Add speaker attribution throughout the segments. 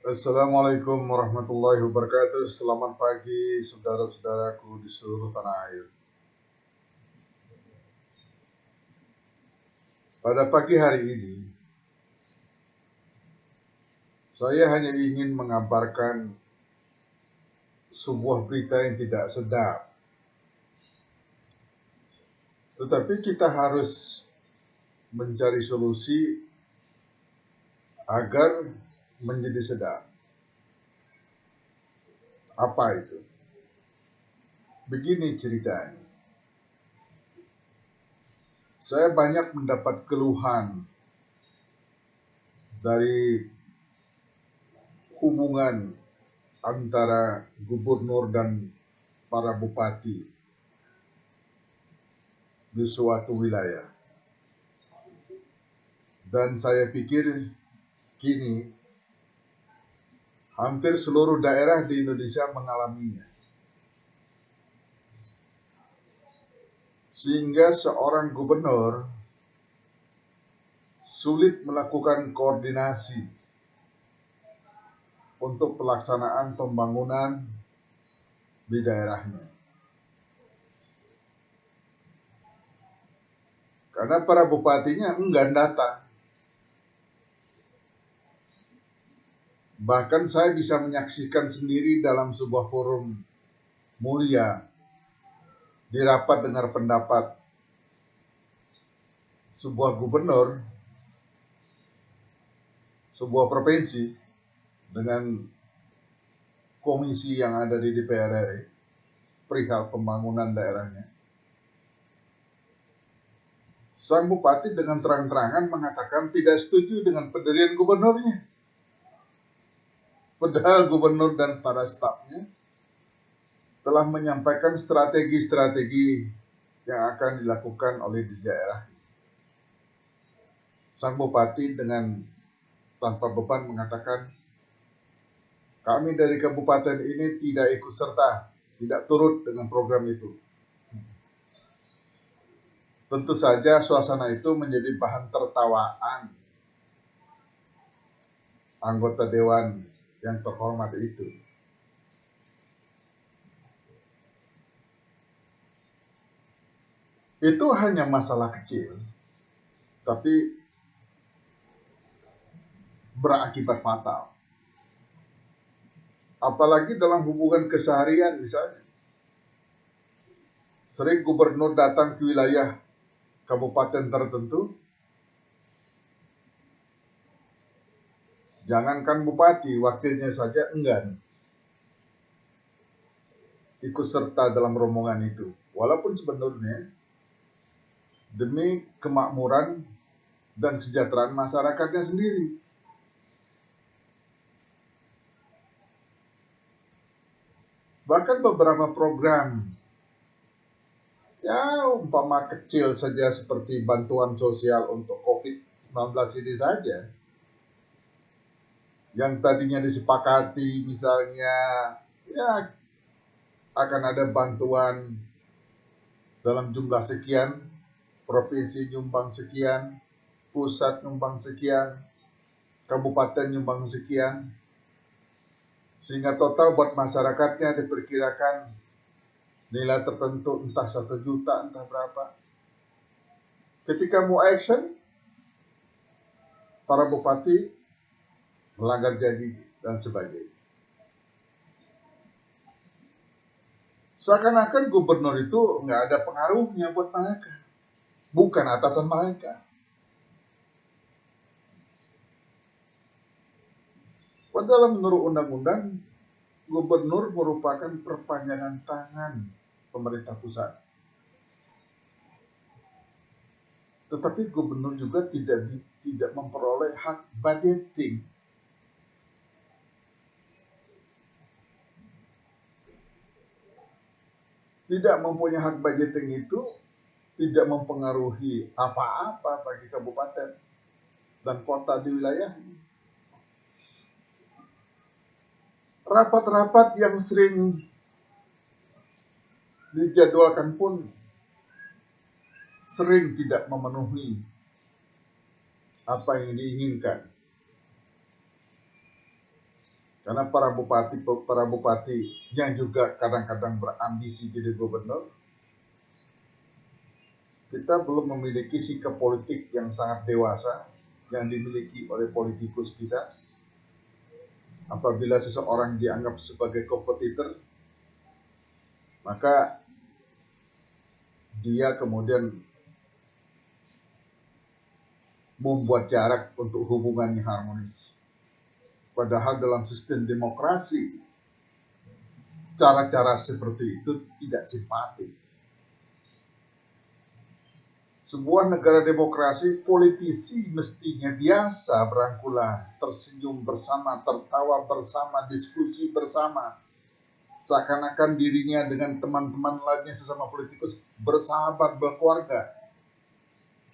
Speaker 1: Assalamualaikum warahmatullahi wabarakatuh. Selamat pagi saudara-saudaraku di seluruh tanah air. Pada pagi hari ini, saya hanya ingin mengabarkan sebuah berita yang tidak sedap. Tetapi kita harus mencari solusi agar menjadi sedap. Apa itu? Begini ceritanya. Saya banyak mendapat keluhan dari hubungan antara gubernur dan para bupati di suatu wilayah. Dan saya pikir kini hampir seluruh daerah di Indonesia mengalaminya. Sehingga seorang gubernur sulit melakukan koordinasi untuk pelaksanaan pembangunan di daerahnya. Karena para bupatinya enggan datang. Bahkan saya bisa menyaksikan sendiri dalam sebuah forum mulia di rapat dengar pendapat sebuah gubernur, sebuah provinsi dengan komisi yang ada di DPR RI perihal pembangunan daerahnya. Sang bupati dengan terang-terangan mengatakan tidak setuju dengan pendirian gubernurnya. Padahal gubernur dan para stafnya telah menyampaikan strategi-strategi yang akan dilakukan oleh di daerah. Sang bupati dengan tanpa beban mengatakan, kami dari kabupaten ini tidak ikut serta, tidak turut dengan program itu. Tentu saja suasana itu menjadi bahan tertawaan anggota dewan yang terhormat itu. Itu hanya masalah kecil, tapi berakibat fatal. Apalagi dalam hubungan keseharian misalnya. Sering gubernur datang ke wilayah kabupaten tertentu, jangankan bupati, wakilnya saja enggan ikut serta dalam rombongan itu. Walaupun sebenarnya demi kemakmuran dan kesejahteraan masyarakatnya sendiri. Bahkan beberapa program, ya umpama kecil saja seperti bantuan sosial untuk COVID-19 ini saja, yang tadinya disepakati misalnya, ya akan ada bantuan dalam jumlah sekian, provinsi nyumbang sekian, pusat nyumbang sekian, kabupaten nyumbang sekian, sehingga total buat masyarakatnya diperkirakan nilai tertentu entah 1 juta, entah berapa. Ketika mau action, para bupati melanggar janji dan sebagainya. Seakan-akan gubernur itu nggak ada pengaruhnya buat mereka, bukan atasan mereka. Padahal menurut undang-undang, gubernur merupakan perpanjangan tangan pemerintah pusat. Tetapi gubernur juga tidak memperoleh hak budgeting. Tidak mempunyai hak budgeting itu tidak mempengaruhi apa-apa bagi kabupaten dan kota di wilayah. Rapat-rapat yang sering dijadwalkan pun sering tidak memenuhi apa yang diinginkan. Karena para bupati yang juga kadang-kadang berambisi jadi gubernur, kita belum memiliki sikap politik yang sangat dewasa yang dimiliki oleh politikus kita. Apabila seseorang dianggap sebagai kompetitor, maka dia kemudian membuat jarak untuk hubungannya harmonis. Padahal dalam sistem demokrasi, cara-cara seperti itu tidak simpatik. Sebuah negara demokrasi, politisi mestinya biasa berangkulan, tersenyum bersama, tertawa bersama, diskusi bersama. Seakan-akan dirinya dengan teman-teman lainnya sesama politikus bersahabat, berkeluarga.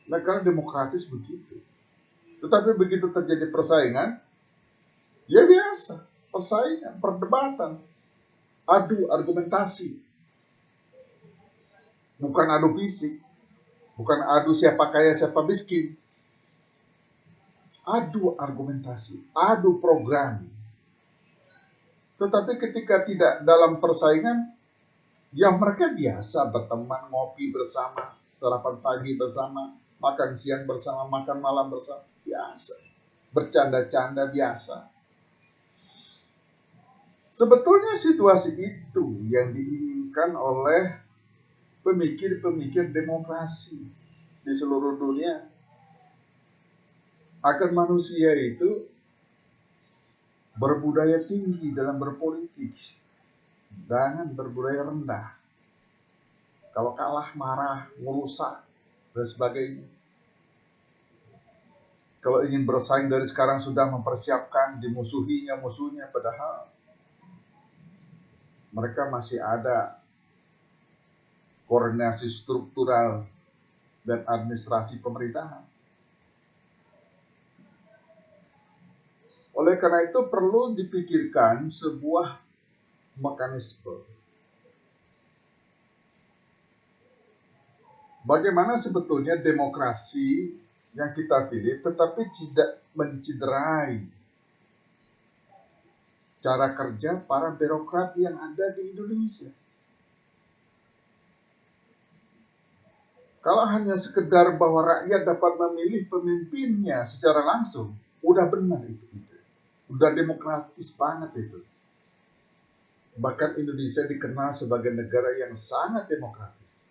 Speaker 1: Negara demokratis begitu. Tetapi begitu terjadi persaingan, ya biasa, persaingan, perdebatan, adu argumentasi. Bukan adu fisik. Bukan adu siapa kaya siapa miskin. Adu argumentasi, adu program. Tetapi ketika tidak dalam persaingan, ya mereka biasa berteman, ngopi bersama, sarapan pagi bersama, makan siang bersama, makan malam bersama, biasa. Bercanda-canda biasa. Sebetulnya situasi itu yang diinginkan oleh pemikir-pemikir demokrasi di seluruh dunia, agar manusia itu berbudaya tinggi dalam berpolitik, jangan berbudaya rendah. Kalau kalah marah, merusak, dan sebagainya. Kalau ingin bersaing dari sekarang sudah mempersiapkan dimusuhinya musuhnya, padahal mereka masih ada koordinasi struktural dan administrasi pemerintahan. Oleh karena itu perlu dipikirkan sebuah mekanisme. Bagaimana sebetulnya demokrasi yang kita pilih tetapi tidak mencederai cara kerja para birokrat yang ada di Indonesia. Kalau hanya sekedar bahwa rakyat dapat memilih pemimpinnya secara langsung, udah benar itu. Udah demokratis banget itu. Bahkan Indonesia dikenal sebagai negara yang sangat demokratis.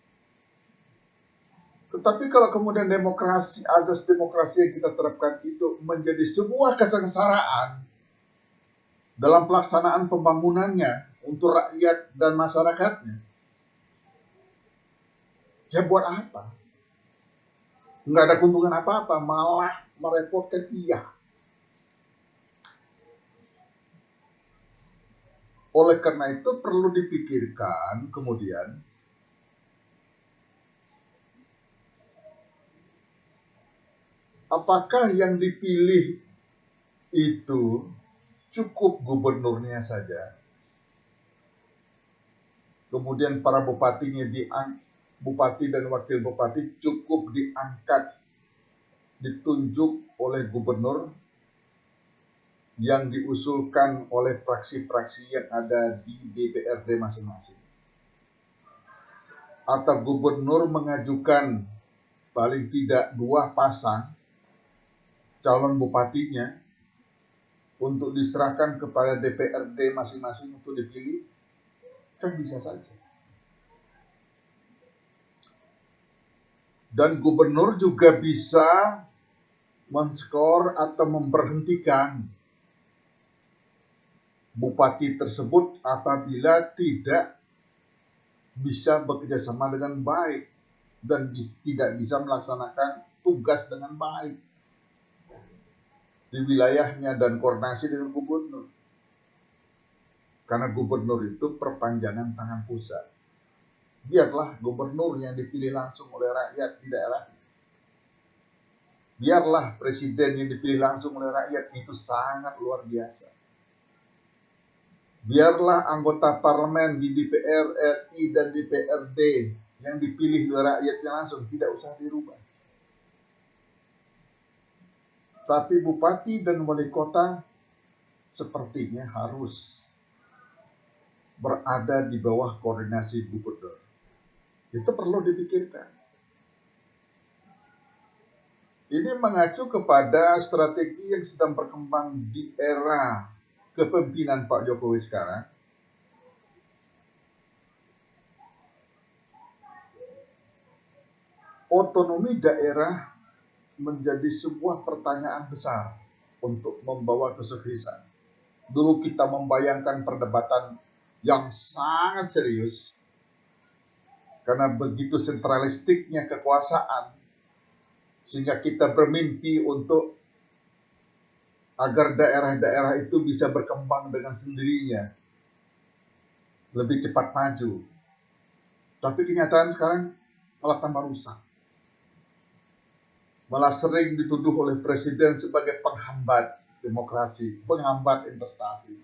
Speaker 1: Tetapi kalau kemudian demokrasi, azas demokrasi yang kita terapkan itu menjadi sebuah kesengsaraan dalam pelaksanaan pembangunannya untuk rakyat dan masyarakatnya, ya buat apa? Nggak ada keuntungan apa-apa, malah merepotkan iya. Oleh karena itu perlu dipikirkan kemudian apakah yang dipilih itu cukup gubernurnya saja, kemudian para bupatinya bupati dan wakil bupati cukup diangkat, ditunjuk oleh gubernur yang diusulkan oleh fraksi-fraksi yang ada di DPRD masing-masing. Atau gubernur mengajukan paling tidak 2 pasang calon bupatinya untuk diserahkan kepada DPRD masing-masing untuk dipilih, kan bisa saja. Dan gubernur juga bisa men-skor atau memberhentikan bupati tersebut apabila tidak bisa bekerjasama dengan baik dan tidak bisa melaksanakan tugas dengan baik di wilayahnya dan koordinasi dengan gubernur. Karena gubernur itu perpanjangan tangan pusat. Biarlah gubernur yang dipilih langsung oleh rakyat di daerahnya. Biarlah presiden yang dipilih langsung oleh rakyat, itu sangat luar biasa. Biarlah anggota parlemen di DPR RI dan DPRD yang dipilih oleh rakyatnya langsung, tidak usah dirubah. Tapi bupati dan wali kota sepertinya harus berada di bawah koordinasi gubernur. Itu perlu dipikirkan. Ini mengacu kepada strategi yang sedang berkembang di era kepemimpinan Pak Jokowi sekarang. Otonomi daerah menjadi sebuah pertanyaan besar untuk membawa kesuksesan. Dulu kita membayangkan perdebatan yang sangat serius karena begitu sentralistiknya kekuasaan, sehingga kita bermimpi untuk agar daerah-daerah itu bisa berkembang dengan sendirinya, lebih cepat maju. Tapi kenyataan sekarang malah tambah rusak. Malah sering dituduh oleh presiden sebagai penghambat demokrasi, penghambat investasi.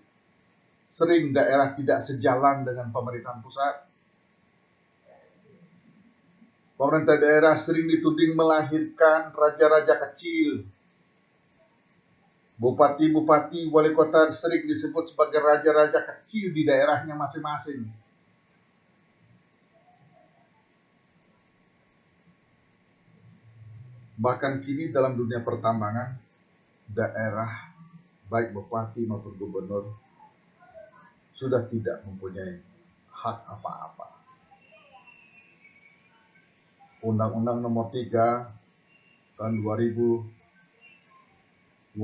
Speaker 1: Sering daerah tidak sejalan dengan pemerintahan pusat. Pemerintah daerah sering dituding melahirkan raja-raja kecil. Bupati-bupati, wali kota sering disebut sebagai raja-raja kecil di daerahnya masing-masing. Bahkan kini dalam dunia pertambangan, daerah, baik bupati maupun gubernur, sudah tidak mempunyai hak apa-apa. Undang-Undang Nomor 3 tahun 2020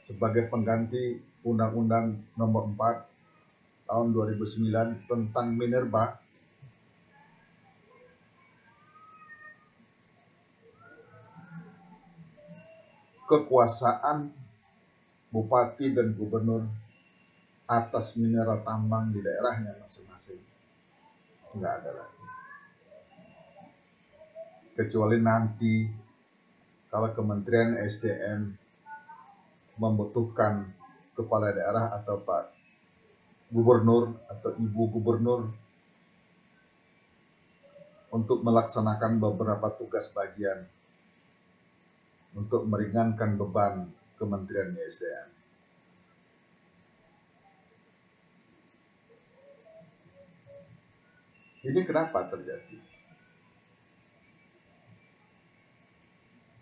Speaker 1: sebagai pengganti Undang-Undang Nomor 4 tahun 2009 tentang minerba kekuasaan bupati dan gubernur atas mineral tambang di daerahnya masing-masing nggak ada lagi. Kecuali nanti kalau Kementerian SDM membutuhkan kepala daerah atau Pak Gubernur atau Ibu Gubernur untuk melaksanakan beberapa tugas bagian untuk meringankan beban Kementerian SDM. Ini kenapa terjadi?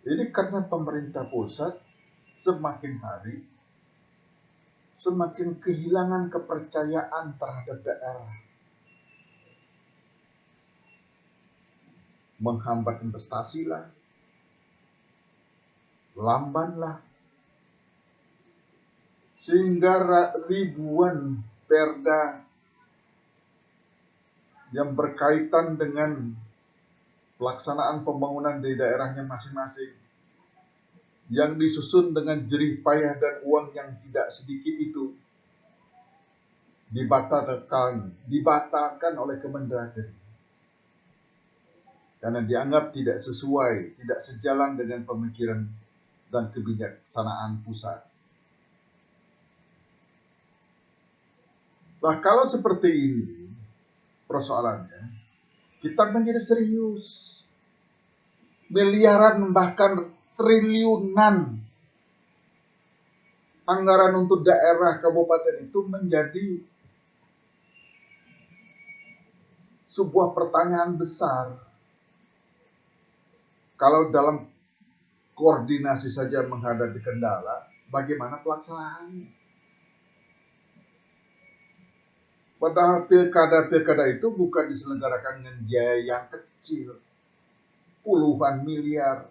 Speaker 1: Ini karena pemerintah pusat semakin hari semakin kehilangan kepercayaan terhadap daerah. Menghambat investasi lah, lamban lah, sehingga ribuan perda yang berkaitan dengan pelaksanaan pembangunan di daerahnya masing-masing yang disusun dengan jerih payah dan uang yang tidak sedikit itu dibatalkan oleh Kemendagri karena dianggap tidak sesuai, tidak sejalan dengan pemikiran dan kebijaksanaan pusat. Nah, kalau seperti ini persoalannya, kita menjadi serius. Miliaran bahkan triliunan anggaran untuk daerah kabupaten itu menjadi sebuah pertanyaan besar. Kalau dalam koordinasi saja menghadapi kendala, bagaimana pelaksanaannya? Padahal pilkada itu bukan diselenggarakan dengan biaya yang kecil. Puluhan miliar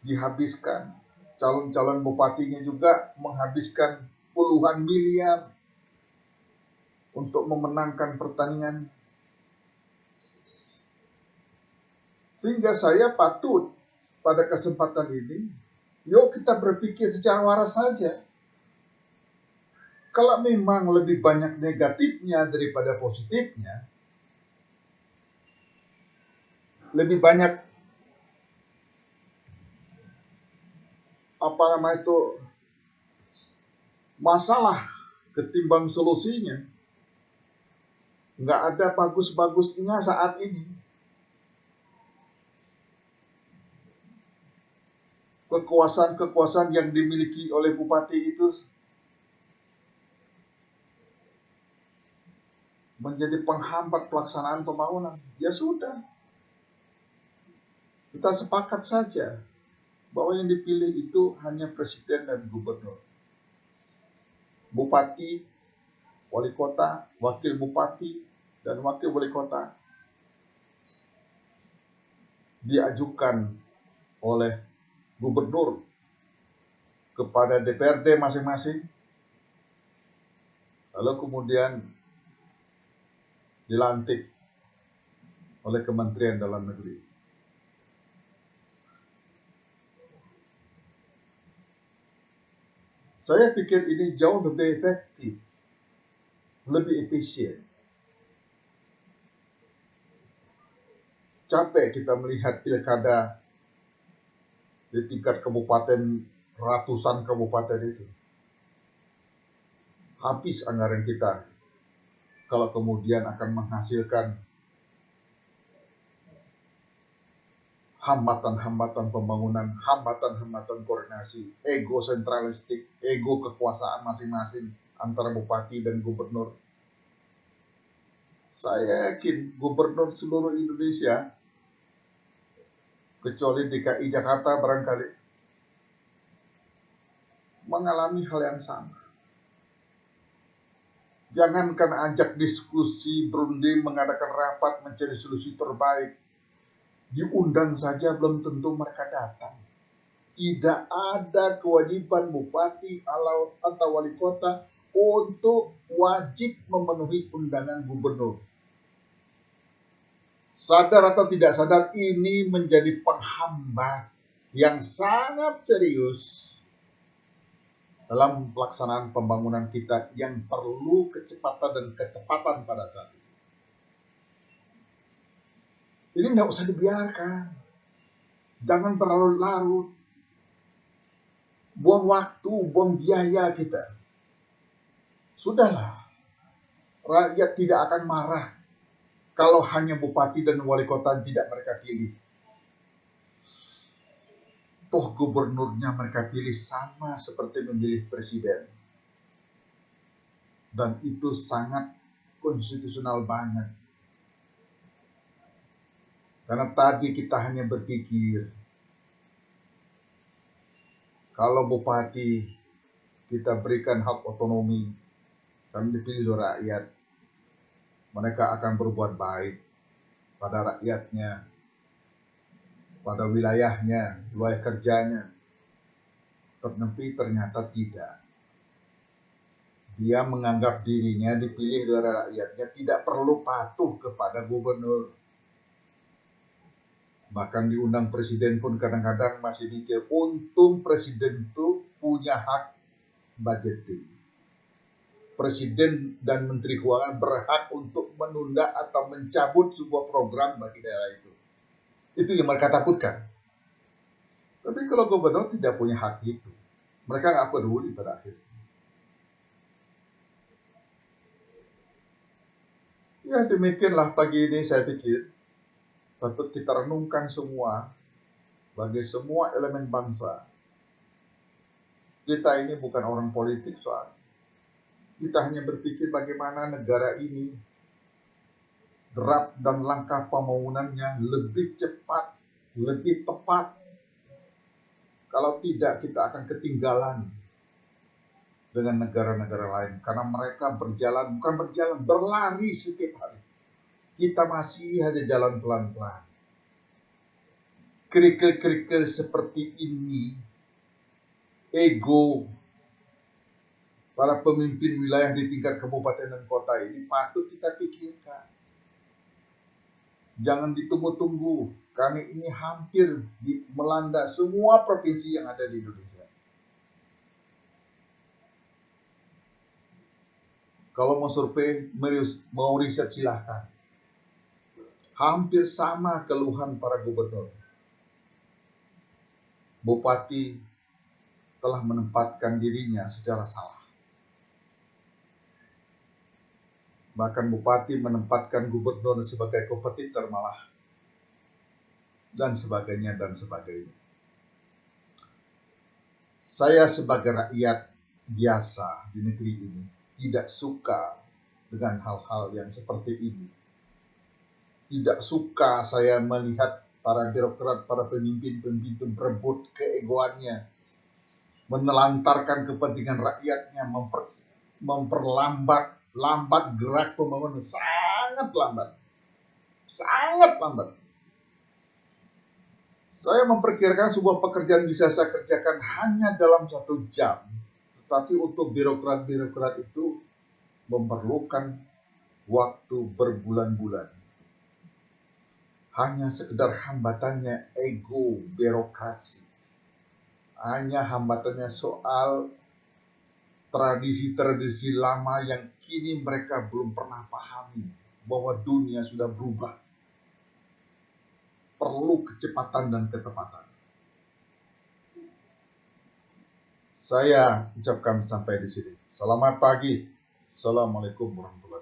Speaker 1: dihabiskan. Calon-calon bupatinya juga menghabiskan puluhan miliar untuk memenangkan pertandingan. Sehingga saya patut pada kesempatan ini, yuk kita berpikir secara waras saja. Kalau memang lebih banyak negatifnya daripada positifnya, lebih banyak masalah ketimbang solusinya, nggak ada bagus-bagusnya saat ini. kekuasaan-kekuasaan yang dimiliki oleh bupati itu menjadi penghambat pelaksanaan pembangunan. Ya sudah, kita sepakat saja bahwa yang dipilih itu hanya presiden dan gubernur. Bupati, wali kota, wakil bupati, dan wakil wali kota diajukan oleh gubernur kepada DPRD masing-masing, lalu kemudian dilantik oleh Kementerian Dalam Negeri. Saya pikir ini jauh lebih efektif, lebih efisien. Capek kita melihat pilkada di tingkat kabupaten, ratusan kabupaten itu. Habis anggaran kita kalau kemudian akan menghasilkan hambatan-hambatan pembangunan, hambatan-hambatan koordinasi, ego sentralistik, ego kekuasaan masing-masing antara bupati dan gubernur. Saya yakin gubernur seluruh Indonesia, kecuali DKI Jakarta barangkali, mengalami hal yang sama. Jangankan ajak diskusi, berunding, mengadakan rapat, mencari solusi terbaik. Diundang saja belum tentu mereka datang. Tidak ada kewajiban bupati atau wali kota untuk wajib memenuhi undangan gubernur. Sadar atau tidak sadar, ini menjadi penghambat yang sangat serius dalam pelaksanaan pembangunan kita yang perlu kecepatan dan ketepatan pada saat ini. Ini tidak usah dibiarkan. Jangan berlarut-larut. Buang waktu, buang biaya kita. Sudahlah. Rakyat tidak akan marah kalau hanya bupati dan wali kota tidak mereka pilih. Toh gubernurnya mereka pilih sama seperti memilih presiden. Dan itu sangat konstitusional banget. Karena tadi kita hanya berpikir, kalau bupati kita berikan hak otonomi, kami dipilih oleh rakyat, mereka akan berbuat baik pada rakyatnya, pada wilayahnya, wilayah kerjanya. Tetapi ternyata tidak. Dia menganggap dirinya dipilih oleh rakyatnya, tidak perlu patuh kepada gubernur. Bahkan diundang presiden pun kadang-kadang masih mikir, untung presiden itu punya hak budgeting. Presiden dan Menteri Keuangan berhak untuk menunda atau mencabut sebuah program bagi daerah itu. Itu yang mereka takutkan. Tapi kalau gubernur tidak punya hak itu, mereka nggak peduli pada akhirnya. Ya demikianlah pagi ini saya pikir patut kita renungkan semua bagi semua elemen bangsa. Kita ini bukan orang politik soalnya. Kita hanya berpikir bagaimana negara ini derap dan langkah pembangunannya lebih cepat, lebih tepat. Kalau tidak, kita akan ketinggalan dengan negara-negara lain. Karena mereka berlari setiap hari. Kita masih hanya jalan pelan-pelan. Kerikil-kerikil seperti ini, ego para pemimpin wilayah di tingkat kabupaten dan kota ini patut kita pikirkan. Jangan ditunggu-tunggu, karena ini hampir melanda semua provinsi yang ada di Indonesia. Kalau mau survei, mau riset silahkan. Hampir sama keluhan para gubernur. Bupati telah menempatkan dirinya secara salah. Bahkan bupati menempatkan gubernur sebagai kompetitor malah. Dan sebagainya, dan sebagainya. Saya sebagai rakyat biasa di negeri ini tidak suka dengan hal-hal yang seperti ini. Tidak suka saya melihat para birokrat, para pemimpin-pemimpin berebut keegoannya, menelantarkan kepentingan rakyatnya, lambat gerak pembangunan, sangat lambat. Saya memperkirakan sebuah pekerjaan bisa saya kerjakan hanya dalam 1 jam, tetapi untuk birokrat itu memerlukan waktu berbulan-bulan. Hanya sekedar hambatannya ego birokrasi. Hanya hambatannya soal tradisi-tradisi lama yang kini mereka belum pernah pahami bahwa dunia sudah berubah. Perlu kecepatan dan ketepatan. Saya ucapkan sampai di sini. Selamat pagi. Assalamualaikum warahmatullahi wabarakatuh.